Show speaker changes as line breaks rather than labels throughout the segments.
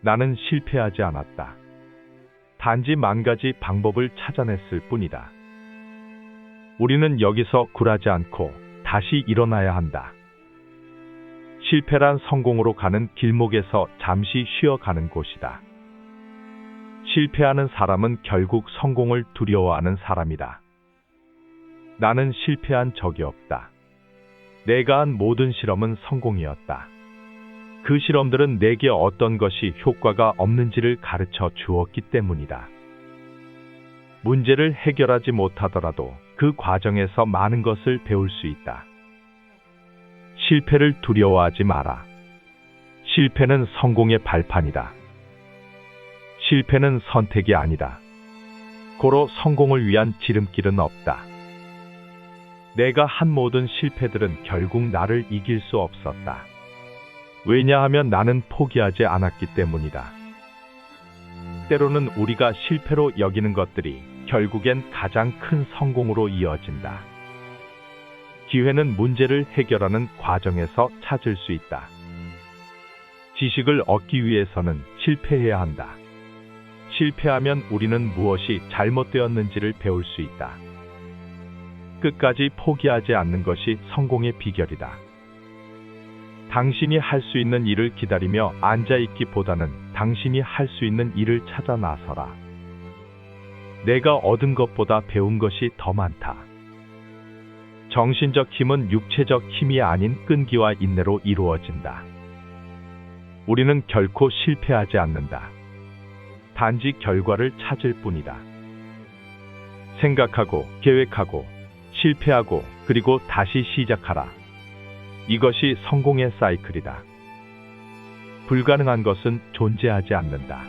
나는 실패하지 않았다. 단지 만 가지 방법을 찾아냈을 뿐이다. 우리는 여기서 굴하지 않고 다시 일어나야 한다. 실패란 성공으로 가는 길목에서 잠시 쉬어가는 곳이다. 실패하는 사람은 결국 성공을 두려워하는 사람이다. 나는 실패한 적이 없다. 내가 한 모든 실험은 성공이었다. 그 실험들은 내게 어떤 것이 효과가 없는지를 가르쳐 주었기 때문이다. 문제를 해결하지 못하더라도 그 과정에서 많은 것을 배울 수 있다. 실패를 두려워하지 마라. 실패는 성공의 발판이다. 실패는 선택이 아니다. 고로 성공을 위한 지름길은 없다. 내가 한 모든 실패들은 결국 나를 이길 수 없었다. 왜냐하면 나는 포기하지 않았기 때문이다. 때로는 우리가 실패로 여기는 것들이 결국엔 가장 큰 성공으로 이어진다. 기회는 문제를 해결하는 과정에서 찾을 수 있다. 지식을 얻기 위해서는 실패해야 한다. 실패하면 우리는 무엇이 잘못되었는지를 배울 수 있다. 끝까지 포기하지 않는 것이 성공의 비결이다. 당신이 할 수 있는 일을 기다리며 앉아있기보다는 당신이 할 수 있는 일을 찾아 나서라. 내가 얻은 것보다 배운 것이 더 많다. 정신적 힘은 육체적 힘이 아닌 끈기와 인내로 이루어진다. 우리는 결코 실패하지 않는다. 단지 결과를 찾을 뿐이다. 생각하고, 계획하고, 실패하고, 그리고 다시 시작하라. 이것이 성공의 사이클이다. 불가능한 것은 존재하지 않는다.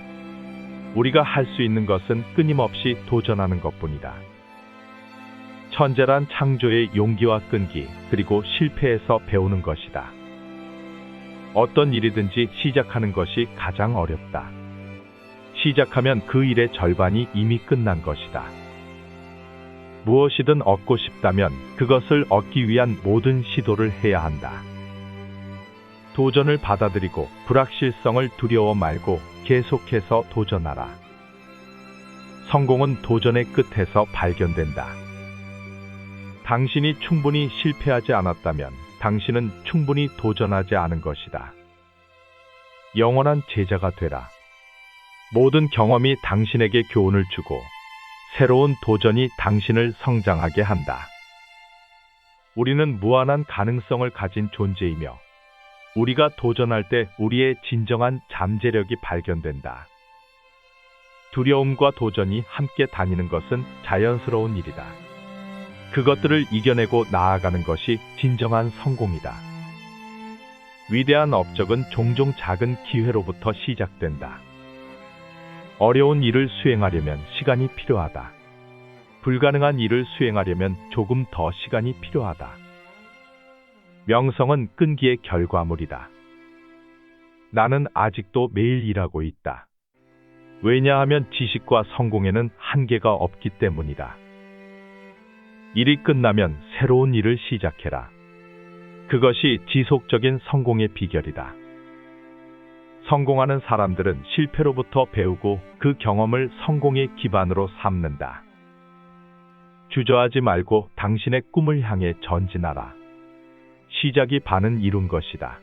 우리가 할 수 있는 것은 끊임없이 도전하는 것뿐이다. 천재란 창조의 용기와 끈기, 그리고 실패에서 배우는 것이다. 어떤 일이든지 시작하는 것이 가장 어렵다. 시작하면 그 일의 절반이 이미 끝난 것이다. 무엇이든 얻고 싶다면 그것을 얻기 위한 모든 시도를 해야 한다. 도전을 받아들이고 불확실성을 두려워 말고 계속해서 도전하라. 성공은 도전의 끝에서 발견된다. 당신이 충분히 실패하지 않았다면 당신은 충분히 도전하지 않은 것이다. 영원한 제자가 되라. 모든 경험이 당신에게 교훈을 주고 새로운 도전이 당신을 성장하게 한다. 우리는 무한한 가능성을 가진 존재이며 우리가 도전할 때 우리의 진정한 잠재력이 발견된다. 두려움과 도전이 함께 다니는 것은 자연스러운 일이다. 그것들을 이겨내고 나아가는 것이 진정한 성공이다. 위대한 업적은 종종 작은 기회로부터 시작된다. 어려운 일을 수행하려면 시간이 필요하다. 불가능한 일을 수행하려면 조금 더 시간이 필요하다. 명성은 끈기의 결과물이다. 나는 아직도 매일 일하고 있다. 왜냐하면 지식과 성공에는 한계가 없기 때문이다. 일이 끝나면 새로운 일을 시작해라. 그것이 지속적인 성공의 비결이다. 성공하는 사람들은 실패로부터 배우고 그 경험을 성공의 기반으로 삼는다. 주저하지 말고 당신의 꿈을 향해 전진하라. 시작이 반은 이룬 것이다.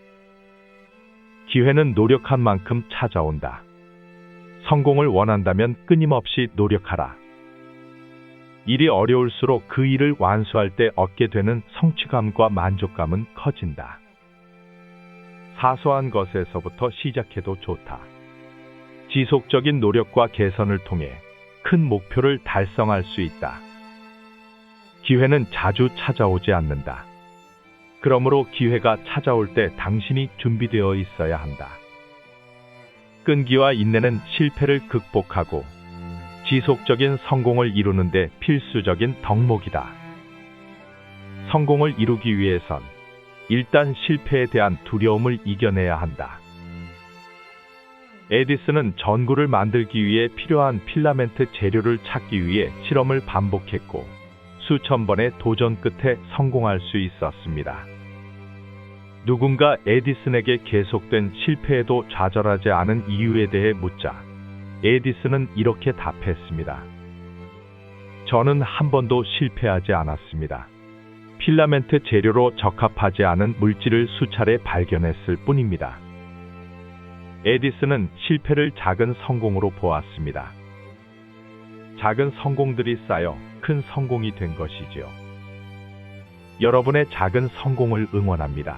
기회는 노력한 만큼 찾아온다. 성공을 원한다면 끊임없이 노력하라. 일이 어려울수록 그 일을 완수할 때 얻게 되는 성취감과 만족감은 커진다. 사소한 것에서부터 시작해도 좋다. 지속적인 노력과 개선을 통해 큰 목표를 달성할 수 있다. 기회는 자주 찾아오지 않는다. 그러므로 기회가 찾아올 때 당신이 준비되어 있어야 한다. 끈기와 인내는 실패를 극복하고 지속적인 성공을 이루는 데 필수적인 덕목이다. 성공을 이루기 위해선 일단 실패에 대한 두려움을 이겨내야 한다. 에디슨은 전구를 만들기 위해 필요한 필라멘트 재료를 찾기 위해 실험을 반복했고 수천 번의 도전 끝에 성공할 수 있었습니다. 누군가 에디슨에게 계속된 실패에도 좌절하지 않은 이유에 대해 묻자 에디슨은 이렇게 답했습니다. 저는 한 번도 실패하지 않았습니다. 필라멘트 재료로 적합하지 않은 물질을 수차례 발견했을 뿐입니다. 에디슨은 실패를 작은 성공으로 보았습니다. 작은 성공들이 쌓여 큰 성공이 된 것이지요. 여러분의 작은 성공을 응원합니다.